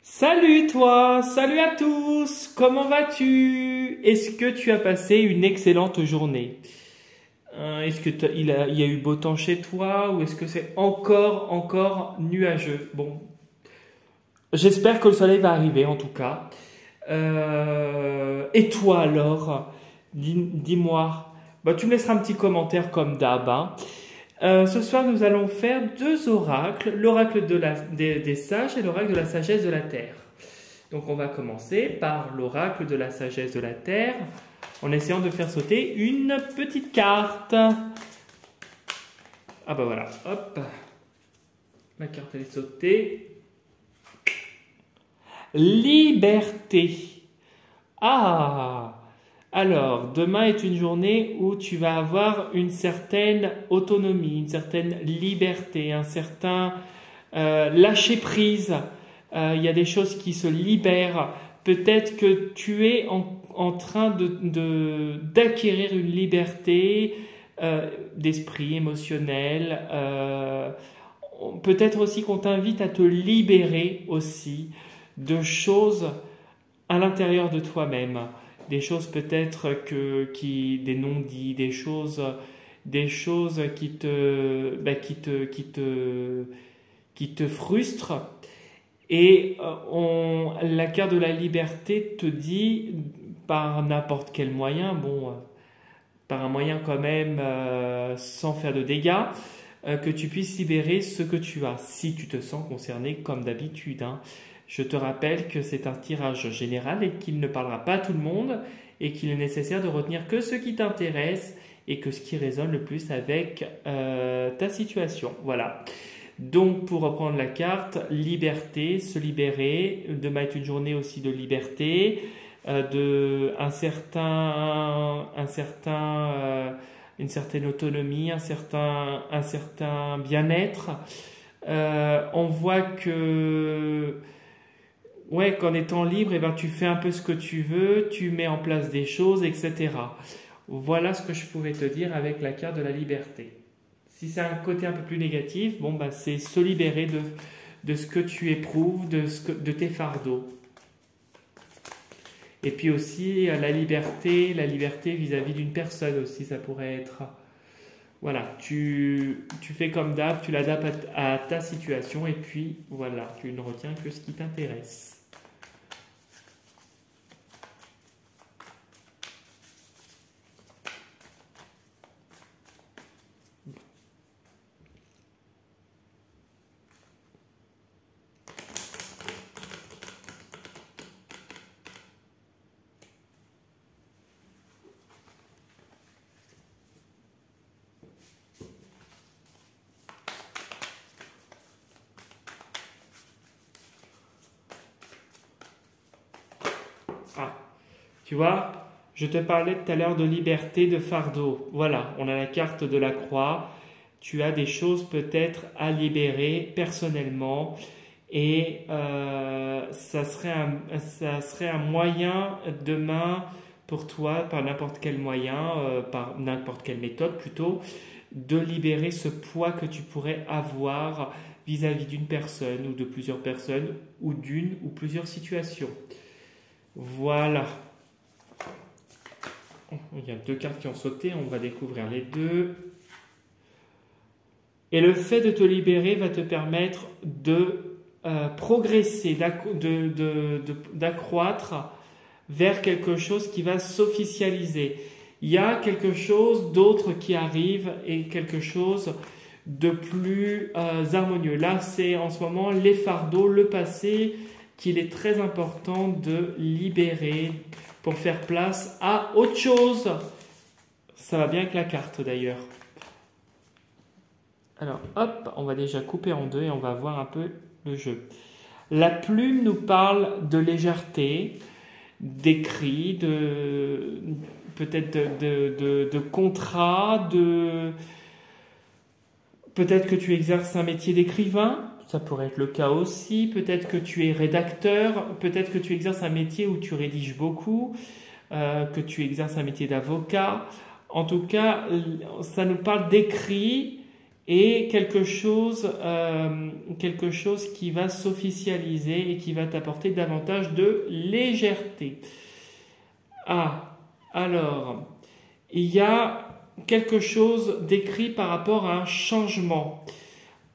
Salut toi, salut à tous, comment vas-tu? Est-ce que tu as passé une excellente journée? Est-ce que il y a eu beau temps chez toi ou est-ce que c'est encore nuageux? Bon, j'espère que le soleil va arriver en tout cas. Et toi alors? Dis-moi. Bah, tu me laisseras un petit commentaire comme d'hab, hein. Ce soir, nous allons faire deux oracles, l'oracle des sages et l'oracle de la sagesse de la terre. Donc, on va commencer par l'oracle de la sagesse de la terre en essayant de faire sauter une petite carte. Ah bah voilà, hop, ma carte elle est sautée. Liberté. Ah! Alors, demain est une journée où tu vas avoir une certaine autonomie, une certaine liberté, un certain lâcher prise. Il y a des choses qui se libèrent. Peut-être que tu es en train d'acquérir une liberté d'esprit émotionnel. Peut-être aussi qu'on t'invite à te libérer aussi de choses à l'intérieur de toi-même. Des choses peut-être des non-dits, des choses qui te frustrent. Et la carte de la liberté te dit par n'importe quel moyen, par un moyen quand même sans faire de dégâts, que tu puisses libérer ce que tu as, si tu te sens concerné comme d'habitude, hein. Je te rappelle que c'est un tirage général et qu'il ne parlera pas à tout le monde et qu'il est nécessaire de retenir que ce qui t'intéresse et que ce qui résonne le plus avec ta situation. Voilà. Donc, pour reprendre la carte, liberté, se libérer. Demain est une journée aussi de liberté, une certaine autonomie, un certain bien-être. On voit que ouais, qu'en étant libre, eh ben, tu fais un peu ce que tu veux, tu mets en place des choses, etc. Voilà ce que je pouvais te dire avec la carte de la liberté. Si c'est un côté un peu plus négatif, c'est se libérer de ce que tu éprouves, de tes fardeaux. Et puis aussi la liberté vis-à-vis d'une personne aussi, ça pourrait être. Voilà, tu fais comme d'hab, tu l'adaptes à ta situation et puis voilà, tu ne retiens que ce qui t'intéresse. Ah, tu vois, je te parlais tout à l'heure de liberté, de fardeau. Voilà, on a la carte de la croix. Tu as des choses peut-être à libérer personnellement et ça serait un moyen demain pour toi, par n'importe quel moyen, par n'importe quelle méthode plutôt, de libérer ce poids que tu pourrais avoir vis-à-vis d'une personne ou de plusieurs personnes ou d'une ou plusieurs situations. Voilà. Il y a deux cartes qui ont sauté, on va découvrir les deux. Et le fait de te libérer va te permettre de progresser, d'accroître vers quelque chose qui va s'officialiser. Il y a quelque chose d'autre qui arrive et quelque chose de plus harmonieux. Là, c'est en ce moment les fardeaux, le passé, qu'il est très important de libérer pour faire place à autre chose. Ça va bien avec la carte d'ailleurs. Alors, hop, on va déjà couper en deux et on va voir un peu le jeu. La plume nous parle de légèreté, d'écrit, peut-être de contrat, peut-être que tu exerces un métier d'écrivain. Ça pourrait être le cas aussi. Peut-être que tu es rédacteur. Peut-être que tu exerces un métier où tu rédiges beaucoup. Que tu exerces un métier d'avocat. En tout cas, ça nous parle d'écrit et quelque chose qui va s'officialiser et qui va t'apporter davantage de légèreté. Ah, alors, il y a quelque chose d'écrit par rapport à un changement,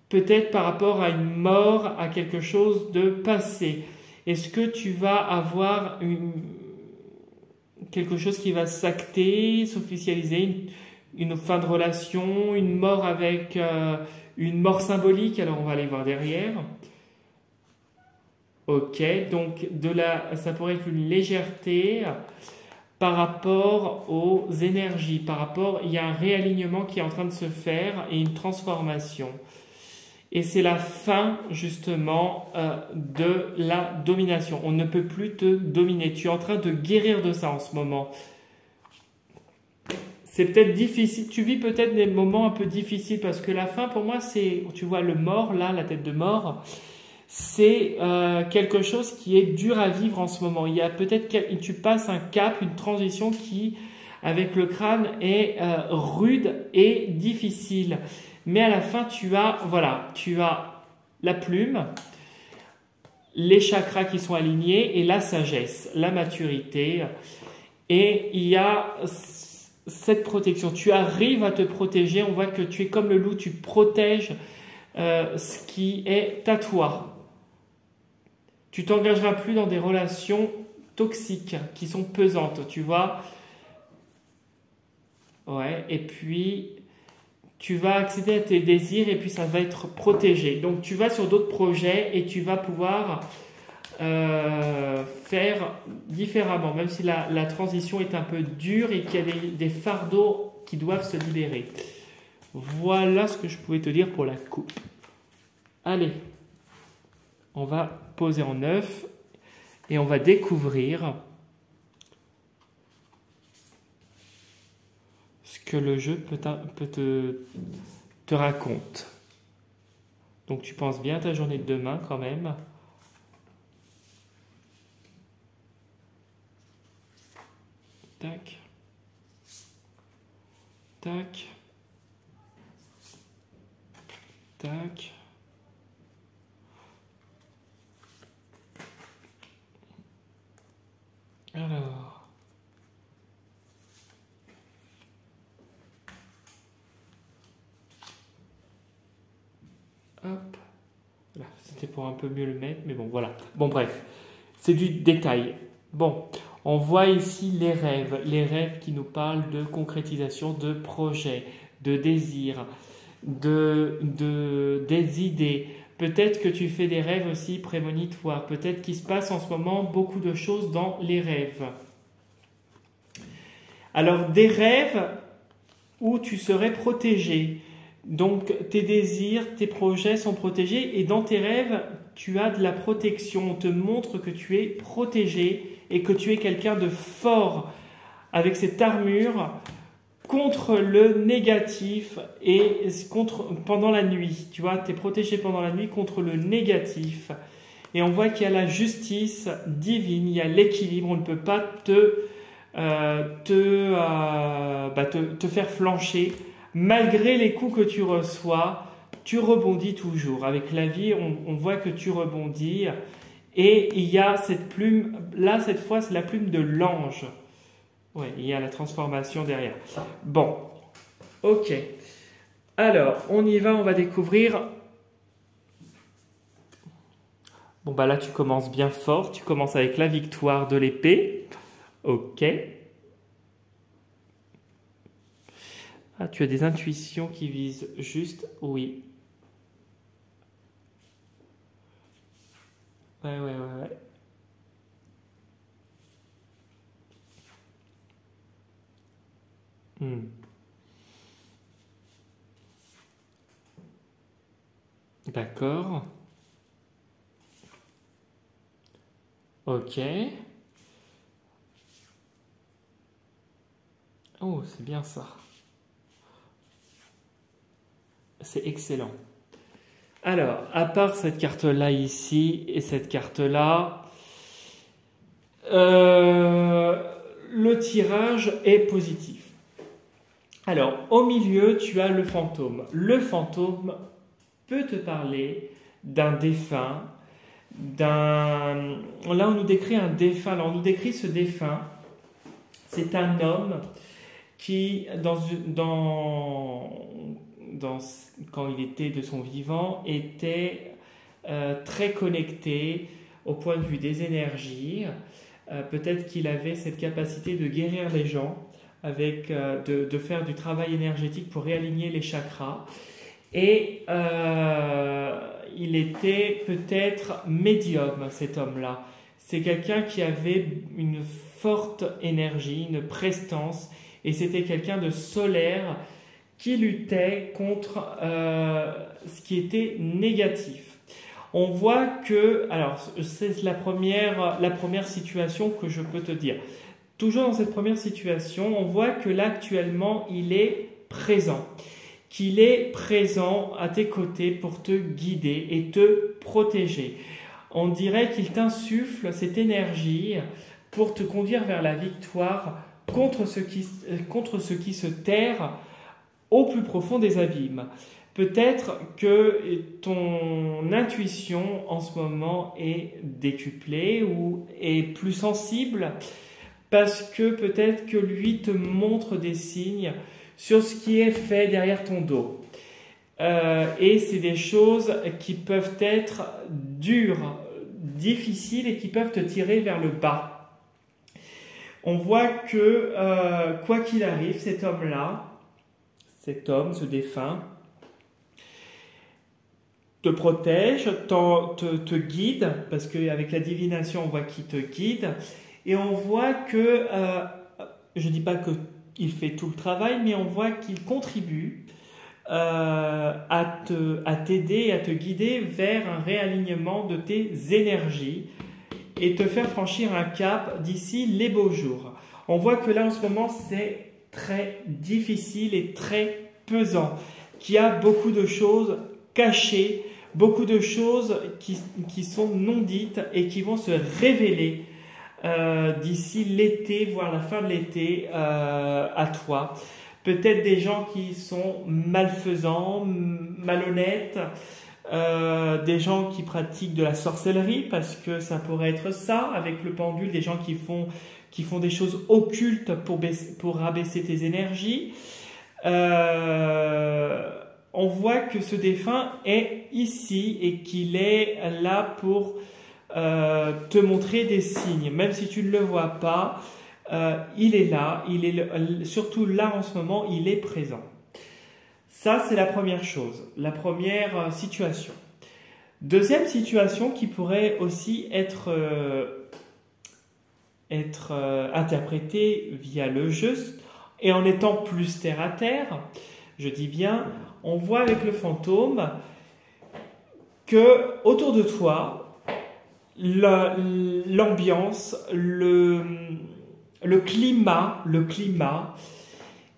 peut-être par rapport à une mort, à quelque chose de passé. Est-ce que tu vas avoir quelque chose qui va s'acter, s'officialiser, une fin de relation, une mort avec une mort symbolique? Alors on va aller voir derrière. Ok, donc ça pourrait être une légèreté par rapport aux énergies, il y a un réalignement qui est en train de se faire et une transformation. Et c'est la fin justement de la domination. On ne peut plus te dominer. Tu es en train de guérir de ça en ce moment. C'est peut-être difficile. Tu vis peut-être des moments un peu difficiles parce que la fin pour moi c'est, tu vois le mort là, la tête de mort, c'est quelque chose qui est dur à vivre en ce moment. Il y a peut-être tu passes un cap, une transition qui avec le crâne est rude et difficile. Mais à la fin, tu as la plume, les chakras qui sont alignés et la sagesse, la maturité. Et il y a cette protection. Tu arrives à te protéger. On voit que tu es comme le loup, tu protèges ce qui est à toi. Tu t'engageras plus dans des relations toxiques qui sont pesantes, tu vois. Ouais, et puis tu vas accéder à tes désirs et puis ça va être protégé. Donc tu vas sur d'autres projets et tu vas pouvoir faire différemment, même si la transition est un peu dure et qu'il y a des fardeaux qui doivent se libérer. Voilà ce que je pouvais te dire pour la coupe. Allez, on va poser en 9 et on va découvrir ce que le jeu peut te raconte. Donc tu penses bien à ta journée de demain quand même. Tac. Tac. Tac. Alors. Hop. Là, c'était pour un peu mieux le mettre, mais bon, voilà. Bon, bref. C'est du détail. Bon, on voit ici les rêves qui nous parlent de concrétisation de projets, de désirs, des idées. Peut-être que tu fais des rêves aussi prémonitoires. Peut-être qu'il se passe en ce moment beaucoup de choses dans les rêves. Alors, des rêves où tu serais protégé. Donc, tes désirs, tes projets sont protégés et dans tes rêves, tu as de la protection. On te montre que tu es protégé et que tu es quelqu'un de fort avec cette armure contre le négatif et pendant la nuit. Tu vois, tu es protégé pendant la nuit contre le négatif. Et on voit qu'il y a la justice divine, il y a l'équilibre. On ne peut pas te faire flancher. Malgré les coups que tu reçois, tu rebondis toujours. Avec la vie, on voit que tu rebondis. Et il y a cette plume, là cette fois c'est la plume de l'ange. Oui, il y a la transformation derrière. Bon, ok. Alors, on y va, on va découvrir. Bon, bah là tu commences bien fort. Tu commences avec la victoire de l'épée. Ok. Ah, tu as des intuitions qui visent juste, oui. Ouais. D'accord. Ok. Oh, c'est bien ça. C'est excellent. Alors, à part cette carte-là ici et cette carte-là, le tirage est positif. Alors, au milieu, tu as le fantôme. Le fantôme peut te parler d'un défunt, d'un... Là, on nous décrit un défunt. Alors, on nous décrit ce défunt. C'est un homme qui, quand il était de son vivant, était très connecté au point de vue des énergies. Peut-être qu'il avait cette capacité de guérir les gens, de faire du travail énergétique pour réaligner les chakras. Et il était peut-être médium, cet homme-là. C'est quelqu'un qui avait une forte énergie, une prestance, et c'était quelqu'un de solaire qui luttait contre ce qui était négatif. On voit que, alors c'est la première situation que je peux te dire. Toujours dans cette première situation, on voit que là actuellement il est présent, qu'il est présent à tes côtés pour te guider et te protéger. On dirait qu'il t'insuffle cette énergie pour te conduire vers la victoire contre ce qui se terre au plus profond des abîmes. Peut-être que ton intuition en ce moment est décuplée ou est plus sensible parce que peut-être que lui te montre des signes sur ce qui est fait derrière ton dos. Et c'est des choses qui peuvent être dures, difficiles et qui peuvent te tirer vers le bas. On voit que, quoi qu'il arrive, cet homme-là, ce défunt, te protège, te guide, parce qu'avec la divination, on voit qu'il te guide, et on voit que, je ne dis pas qu'il fait tout le travail, mais on voit qu'il contribue à t'aider, à te guider vers un réalignement de tes énergies et te faire franchir un cap d'ici les beaux jours. On voit que là, en ce moment, c'est très difficile et très pesant, qu'il y a beaucoup de choses cachées, beaucoup de choses qui sont non dites et qui vont se révéler d'ici l'été, voire la fin de l'été, à toi. Peut-être des gens qui sont malfaisants, malhonnêtes, des gens qui pratiquent de la sorcellerie, parce que ça pourrait être ça, avec le pendule, des gens qui font des choses occultes pour rabaisser tes énergies. On voit que ce défunt est ici et qu'il est là pour te montrer des signes. Même si tu ne le vois pas, il est là, surtout là en ce moment, il est présent. Ça, c'est la première chose, la première situation. Deuxième situation qui pourrait aussi être interprétée via le jeu et en étant plus terre à terre, je dis bien, on voit avec le fantôme que autour de toi, l'ambiance, le climat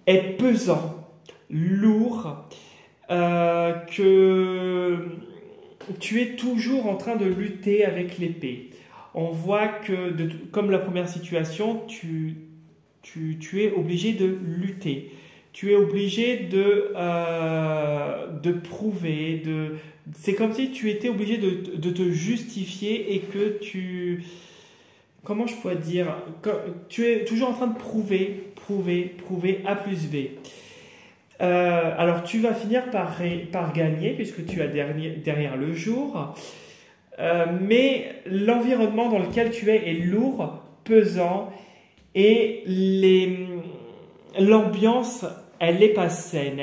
est pesant, lourd, que tu es toujours en train de lutter avec l'épée. On voit que, comme la première situation, tu es obligé de lutter. Tu es obligé de prouver. C'est comme si tu étais obligé de te justifier et que tu... Comment je pourrais te dire? Tu es toujours en train de prouver A plus B. Alors tu vas finir par gagner puisque tu as derrière le jour. Mais l'environnement dans lequel tu es est lourd, pesant et l'ambiance, elle n'est pas saine.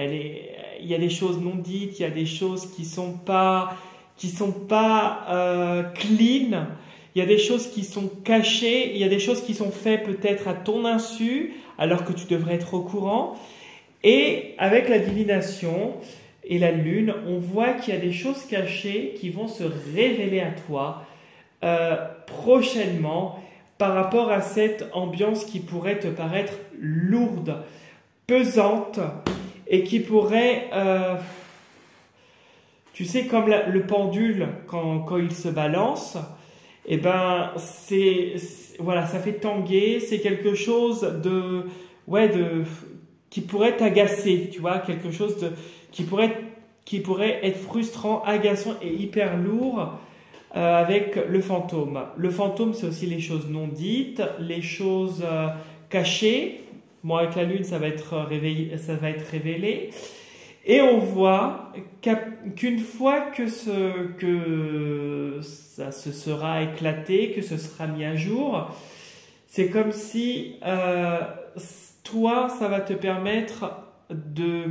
Il y a des choses non dites, il y a des choses qui sont pas clean. Il y a des choses qui sont cachées, il y a des choses qui sont faites peut-être à ton insu, alors que tu devrais être au courant. Et avec la divination et la lune, on voit qu'il y a des choses cachées qui vont se révéler à toi prochainement par rapport à cette ambiance qui pourrait te paraître lourde, pesante et qui pourrait... tu sais, comme le pendule, quand il se balance... Eh ben, voilà, ça fait tanguer, c'est quelque chose qui pourrait t'agacer, tu vois, quelque chose qui pourrait être frustrant, agaçant et hyper lourd avec le fantôme. Le fantôme, c'est aussi les choses non dites, les choses cachées. Bon, avec la lune, ça va être révélé. Et on voit qu'une fois que ça se sera éclaté, que ce sera mis à jour, c'est comme si toi, ça va te permettre de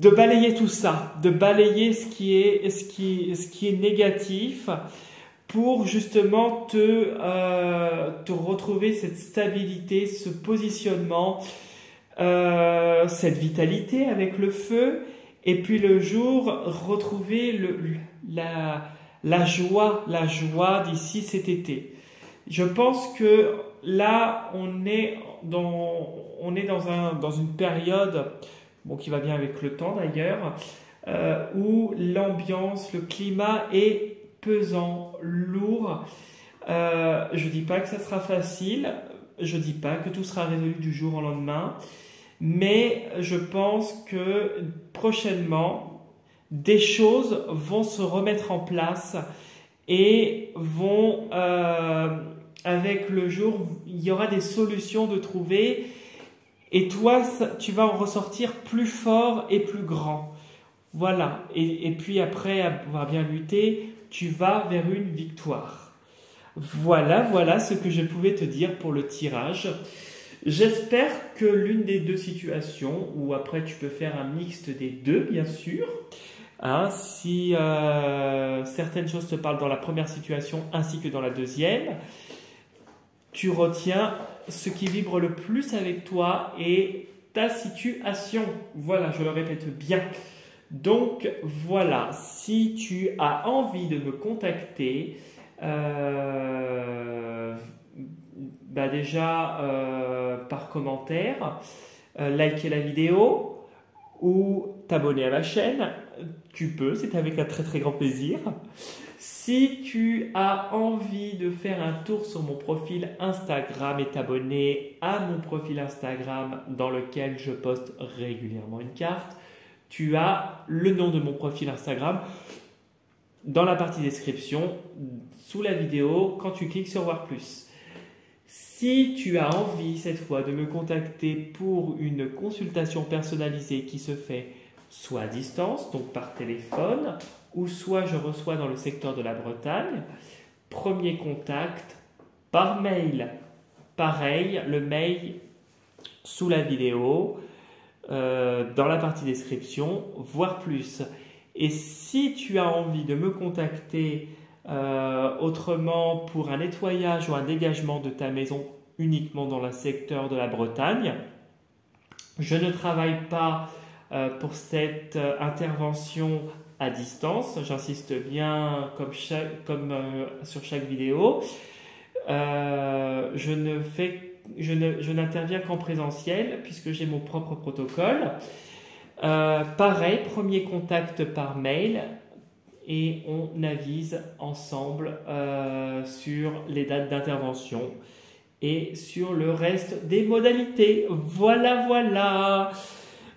balayer tout ça, de balayer ce qui est négatif pour justement te retrouver cette stabilité, ce positionnement, cette vitalité avec le feu, et puis le jour, retrouver la joie d'ici cet été. Je pense que là, on est dans une période, bon, qui va bien avec le temps d'ailleurs, où l'ambiance, le climat est pesant, lourd. Je dis pas que ça sera facile, je dis pas que tout sera résolu du jour au lendemain, mais je pense que prochainement, des choses vont se remettre en place et vont, avec le jour, il y aura des solutions de trouver, et toi, tu vas en ressortir plus fort et plus grand. Voilà, et puis après avoir bien lutté, tu vas vers une victoire. Voilà ce que je pouvais te dire pour le tirage. J'espère que l'une des deux situations, ou après tu peux faire un mixte des deux, bien sûr, hein, si certaines choses te parlent dans la première situation ainsi que dans la deuxième, tu retiens ce qui vibre le plus avec toi et ta situation. Voilà, je le répète bien. Donc voilà, si tu as envie de me contacter, déjà par commentaire, liker la vidéo ou t'abonner à ma chaîne, tu peux, c'est avec un très très grand plaisir. Si tu as envie de faire un tour sur mon profil Instagram et t'abonner à mon profil Instagram dans lequel je poste régulièrement une carte, tu as le nom de mon profil Instagram dans la partie description, sous la vidéo, quand tu cliques sur voir plus. Si tu as envie cette fois de me contacter pour une consultation personnalisée qui se fait soit à distance, donc par téléphone, ou soit je reçois dans le secteur de la Bretagne, premier contact par mail. Pareil, le mail sous la vidéo, dans la partie description, voir plus. Et si tu as envie de me contacter autrement pour un nettoyage ou un dégagement de ta maison uniquement dans le secteur de la Bretagne, je ne travaille pas pour cette intervention à distance, j'insiste bien comme sur chaque vidéo. Je n'interviens qu'en présentiel puisque j'ai mon propre protocole. Pareil, premier contact par mail et on avise ensemble sur les dates d'intervention et sur le reste des modalités. Voilà.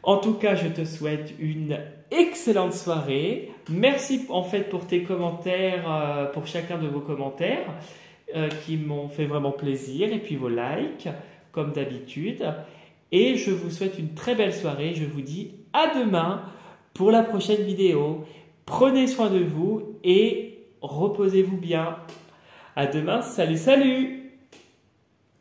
En tout cas, je te souhaite une excellente soirée. Merci en fait pour tes commentaires, pour chacun de vos commentaires qui m'ont fait vraiment plaisir, et puis vos likes comme d'habitude. Et je vous souhaite une très belle soirée. Je vous dis à demain pour la prochaine vidéo. Prenez soin de vous et reposez-vous bien. À demain. Salut.